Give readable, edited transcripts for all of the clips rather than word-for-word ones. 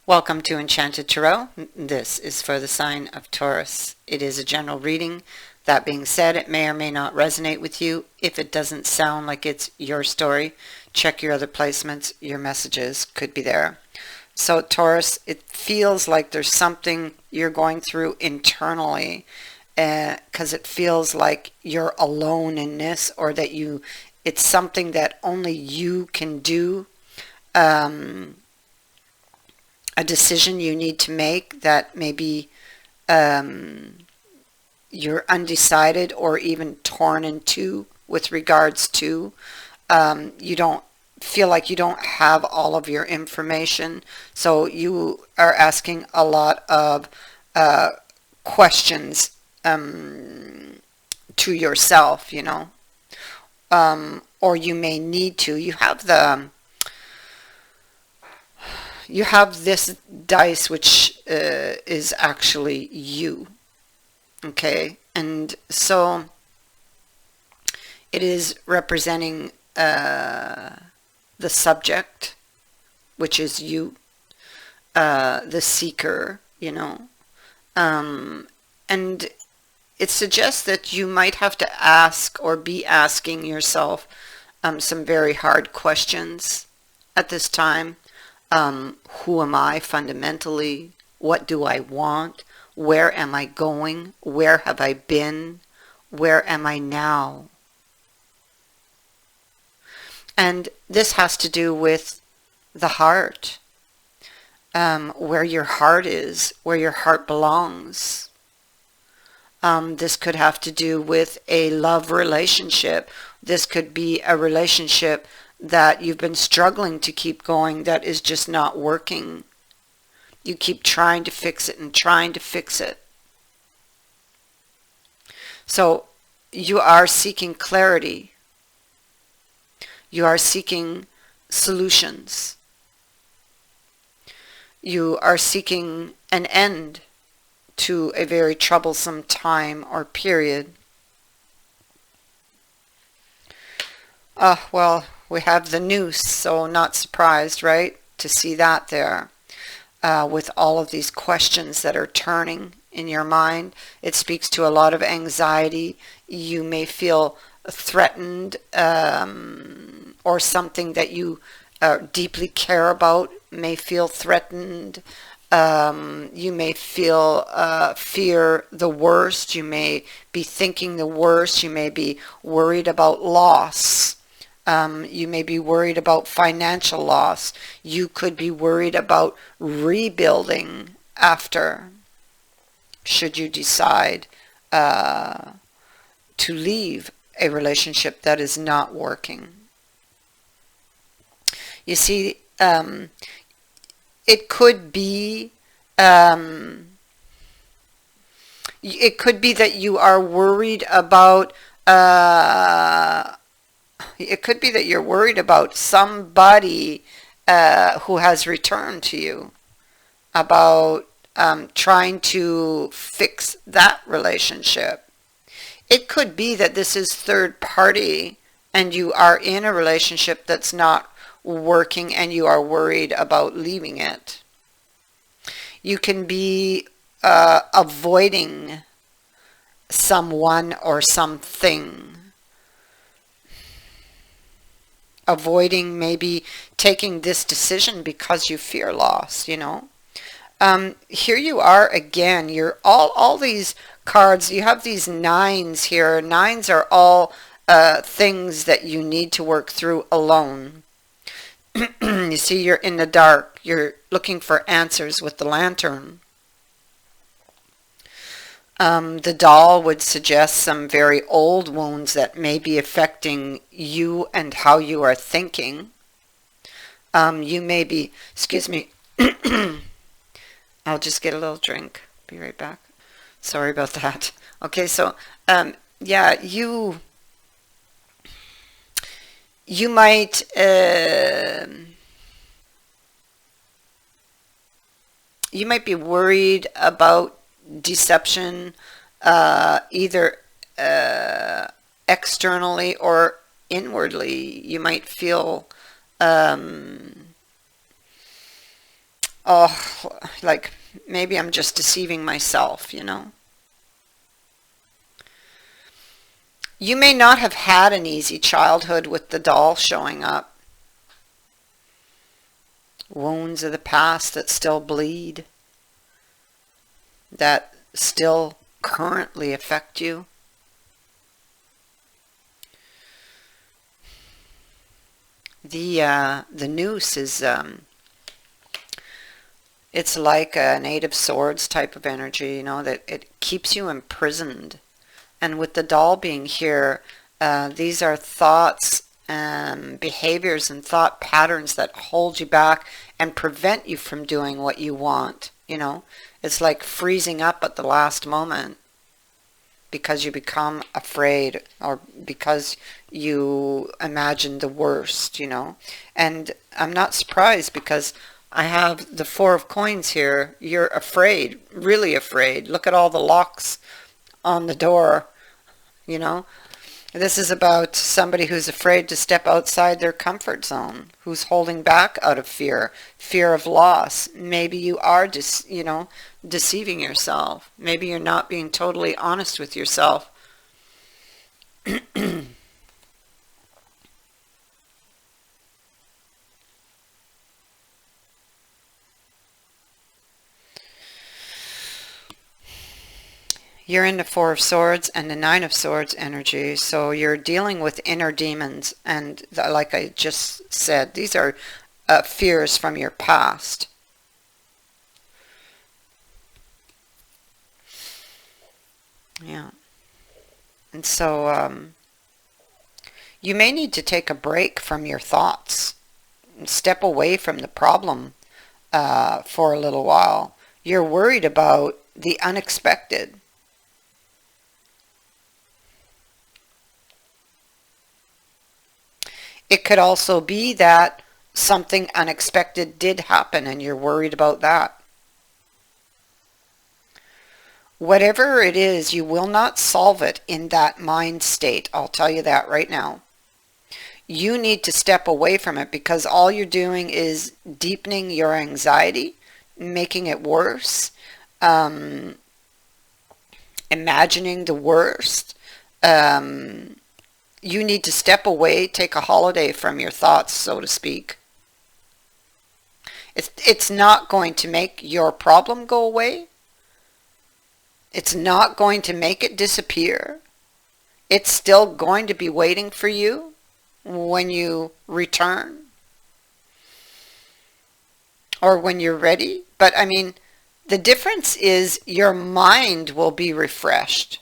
Welcome to Enchanted Tarot. This is for the sign of Taurus. It is a general reading. That being said, it may or may not resonate with you. If it doesn't sound like it's your story, check your other placements. Your messages could be there. So Taurus, it feels like there's something you're going through internally because it feels like you're alone in this, or that it's something that only you can do. A decision you need to make that maybe you're undecided or even torn in two with regards to. You don't feel like you don't have all of your information, so you are asking a lot of questions to yourself, or you may need to. You have this dice, which is actually you, okay? And so it is representing the subject, which is you, the seeker, and it suggests that you might have to ask or be asking yourself some very hard questions at this time. Who am I fundamentally? What do I want? Where am I going? Where have I been? Where am I now? And this has to do with the heart, where your heart is, where your heart belongs. This could have to do with a love relationship. This could be a relationship that you've been struggling to keep going, that is just not working. You keep trying to fix it and trying to fix it. So you are seeking clarity. You are seeking solutions. You are seeking an end to a very troublesome time or period. Well, we have the noose, so not surprised, right, to see that there. With all of these questions that are turning in your mind, it speaks to a lot of anxiety. You may feel threatened, or something that you deeply care about may feel threatened. You may feel fear the worst. You may be thinking the worst. You may be worried about loss. You may be worried about financial loss. You could be worried about rebuilding after, should you decide to leave a relationship that is not working. You see, it could be that you are worried about it could be that you're worried about somebody who has returned to you, about trying to fix that relationship. It could be that this is third party and you are in a relationship that's not working and you are worried about leaving it. You can be avoiding someone or something. Avoiding maybe taking this decision because you fear loss, Here you are again. You're all these cards. You have these nines here. Nines are all things that you need to work through alone. You see, you're in the dark. You're looking for answers with the lantern. The doll would suggest some very old wounds that may be affecting you and how you are thinking. You may be, excuse me, I'll just get a little drink. Be right back. Sorry about that. Okay, so, yeah, you might, you might be worried about deception, either externally or inwardly. You might feel oh, like maybe I'm just deceiving myself, you know. You may not have had an easy childhood with the doll showing up. Wounds of the past that still bleed, that still currently affect you. The noose is it's like an Eight of Swords type of energy, you know, that it keeps you imprisoned. And with the doll being here, these are thoughts and behaviors and thought patterns that hold you back and prevent you from doing what you want, you know. It's like freezing up at the last moment because you become afraid or because you imagine the worst, you know. And I'm not surprised because I have the Four of Coins here. You're afraid, really afraid. Look at all the locks on the door, you know. This is about somebody who's afraid to step outside their comfort zone, who's holding back out of fear, fear of loss. Maybe you are just, you know, deceiving yourself. Maybe you're not being totally honest with yourself. You're in the Four of Swords and the Nine of Swords energy, so you're dealing with inner demons, and like I just said, these are fears from your past. Yeah. And so you may need to take a break from your thoughts and step away from the problem for a little while. You're worried about the unexpected. It could also be that something unexpected did happen and you're worried about that. Whatever it is, you will not solve it in that mind state. I'll tell you that right now. You need to step away from it because all you're doing is deepening your anxiety, making it worse, imagining the worst. You need to step away, take a holiday from your thoughts, so to speak. It's not going to make your problem go away. It's not going to make it disappear. It's still going to be waiting for you when you return or when you're ready. But I mean, the difference is your mind will be refreshed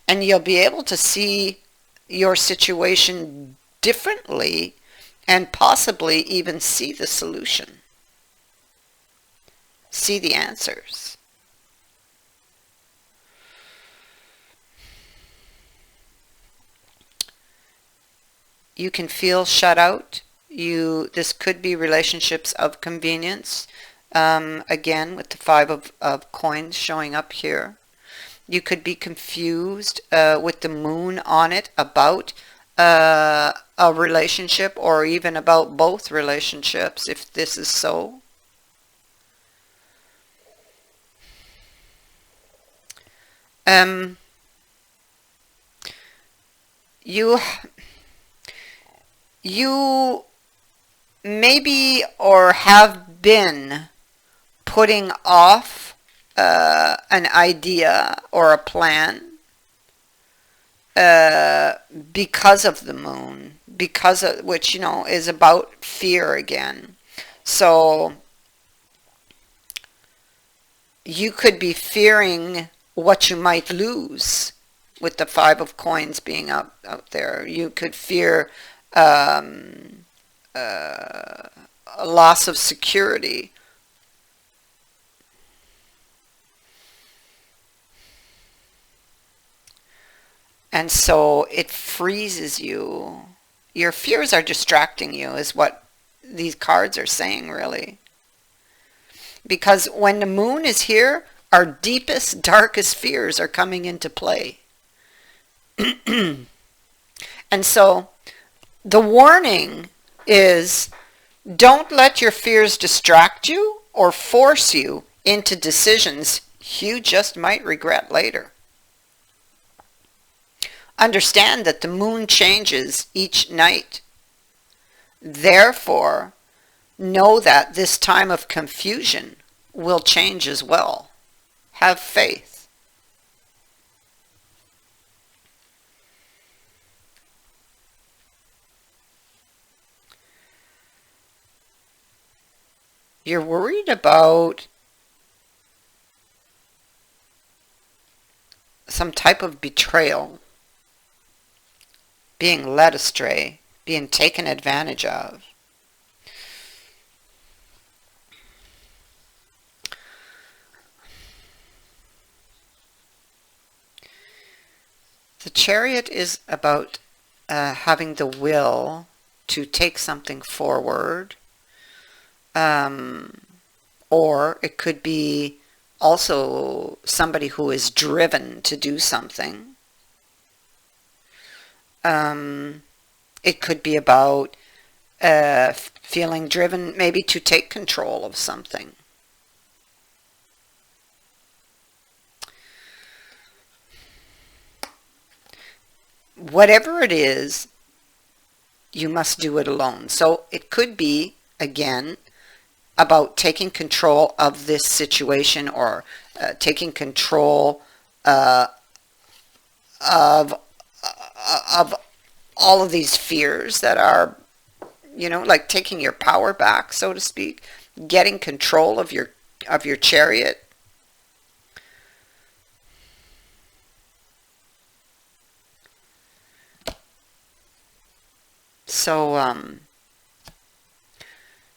and you'll be able to see your situation differently and possibly even see the solution, see the answers. You can feel shut out. This could be relationships of convenience. Again, with the Five of Coins showing up here. You could be confused with the moon on it about a relationship or even about both relationships if this is so. You maybe or have been putting off an idea or a plan because of the moon, because of which, you know, is about fear again. So you could be fearing what you might lose with the Five of Coins being out there. You could fear a loss of security. And so it freezes you. Your fears are distracting you is what these cards are saying, really. Because when the moon is here, our deepest, darkest fears are coming into play. And so the warning is Don't let your fears distract you or force you into decisions you just might regret later. Understand that the moon changes each night. Therefore, know that this time of confusion will change as well. Have faith. You're worried about some type of betrayal, being led astray, being taken advantage of. The Chariot is about having the will to take something forward, or it could be also somebody who is driven to do something. It could be about feeling driven maybe to take control of something. Whatever it is, you must do it alone. So it could be, again, about taking control of this situation, or taking control of all of these fears that are, like taking your power back, so to speak, getting control of your chariot. So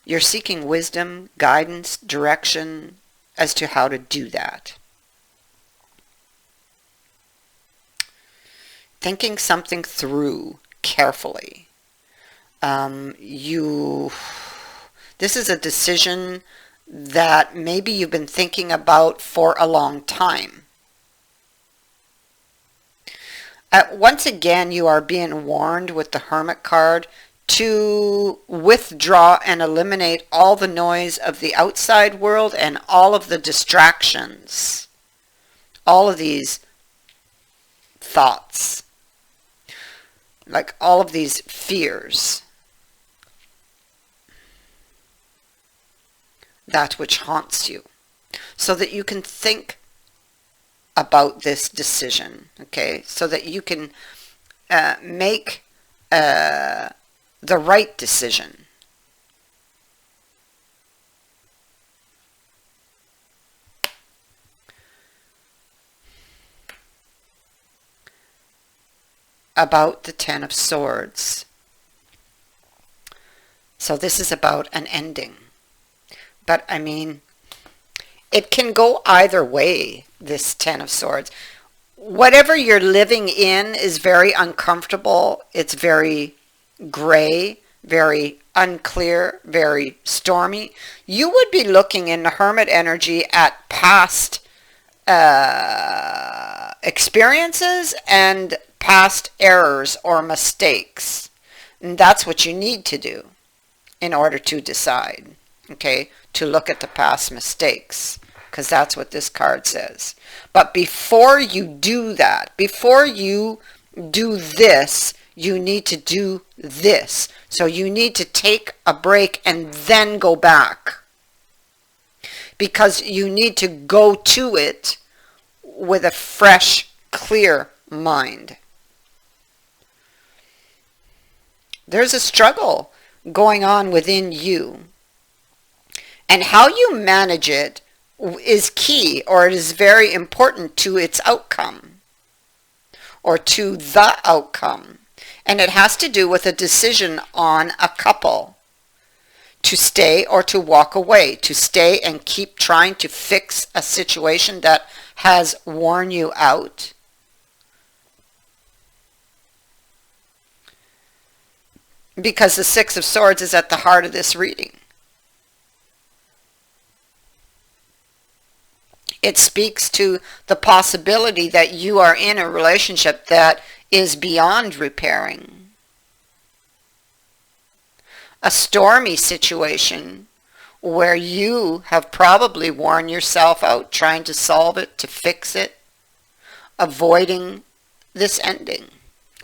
you're seeking wisdom, guidance, direction as to how to do that. Thinking something through carefully. This is a decision that maybe you've been thinking about for a long time. Once again, you are being warned with the Hermit card to withdraw and eliminate all the noise of the outside world and all of the distractions, all of these thoughts, like all of these fears, that which haunts you, so that you can think about this decision, okay, so that you can make the right decision. About the Ten of Swords. So this is about an ending. But I mean, it can go either way, this Ten of Swords. Whatever you're living in is very uncomfortable. It's very gray, very unclear, very stormy. You would be looking in the Hermit energy at past experiences and past errors or mistakes. And that's what you need to do in order to decide, okay, to look at the past mistakes, because that's what this card says. But before you do that, before you do this, you need to do this. So you need to take a break and then go back, because you need to go to it with a fresh, clear mind. There's a struggle going on within you, and how you manage it is key, or it is very important to its outcome, or to the outcome. And it has to do with a decision on a couple, to stay or to walk away, to stay and keep trying to fix a situation that has worn you out, because the Six of Swords is at the heart of this reading. It speaks to the possibility that you are in a relationship that is beyond repairing. a stormy situation where you have probably worn yourself out trying to solve it, to fix it, avoiding this ending,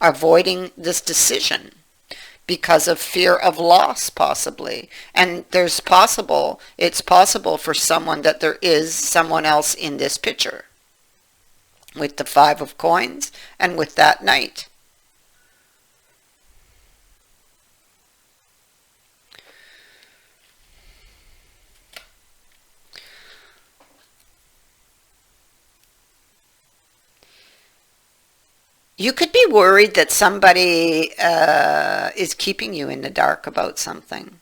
avoiding this decision because of fear of loss possibly. And it's possible for someone that there is someone else in this picture with the 5 of coins and with that knight. You could be worried that somebody is keeping you in the dark about something.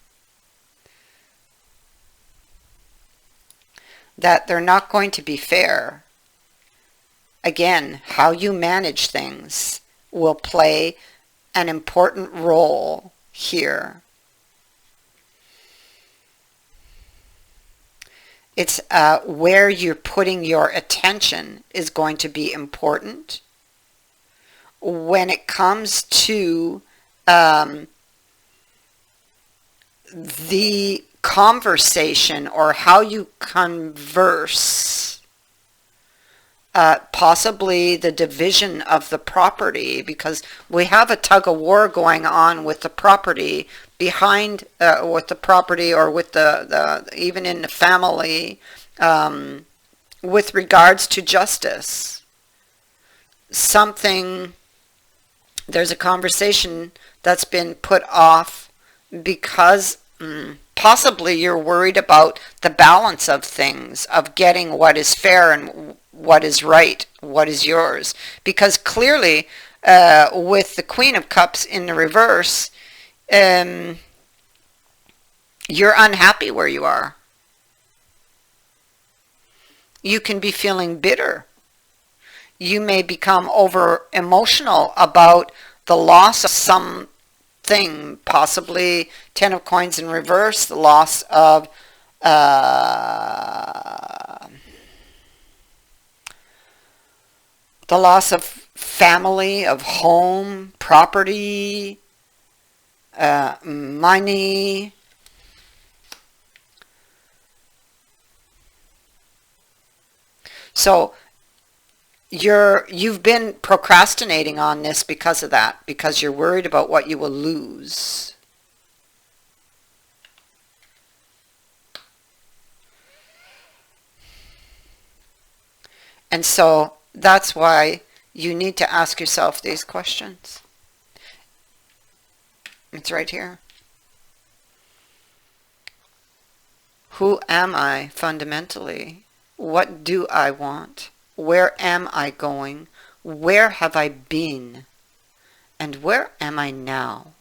That they're not going to be fair. Again, how you manage things will play an important role here. It's where you're putting your attention is going to be important. When it comes to the conversation or how you converse, possibly the division of the property, because we have a tug of war going on with the property behind, with the property or with the even in the family, with regards to justice. There's a conversation that's been put off because possibly you're worried about the balance of things, of getting what is fair and what is right, what is yours. Because clearly, with the Queen of Cups in the reverse, you're unhappy where you are. You can be feeling bitter. You may become over emotional about the loss of something, possibly 10 of coins in reverse, the loss of family, of home, property, money. So you've been procrastinating on this because of that, because you're worried about what you will lose. And so that's why you need to ask yourself these questions. It's right here. Who am I fundamentally? What do I want? Where am I going? Where have I been? And where am I now?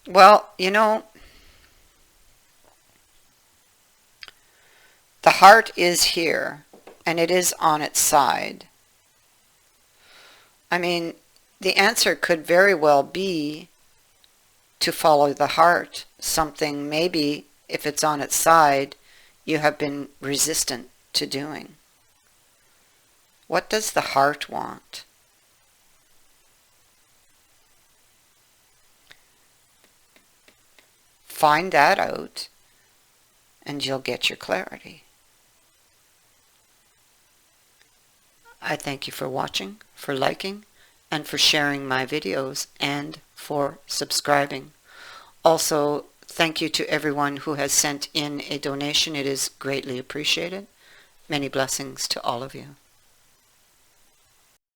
Well, the heart is here, and it is on its side. I mean, the answer could very well be to follow the heart. Something maybe, if it's on its side, you have been resistant to doing. What does the heart want? Find that out, and you'll get your clarity. I thank you for watching, for liking, and for sharing my videos, and for subscribing. Also, thank you to everyone who has sent in a donation. It is greatly appreciated. Many blessings to all of you.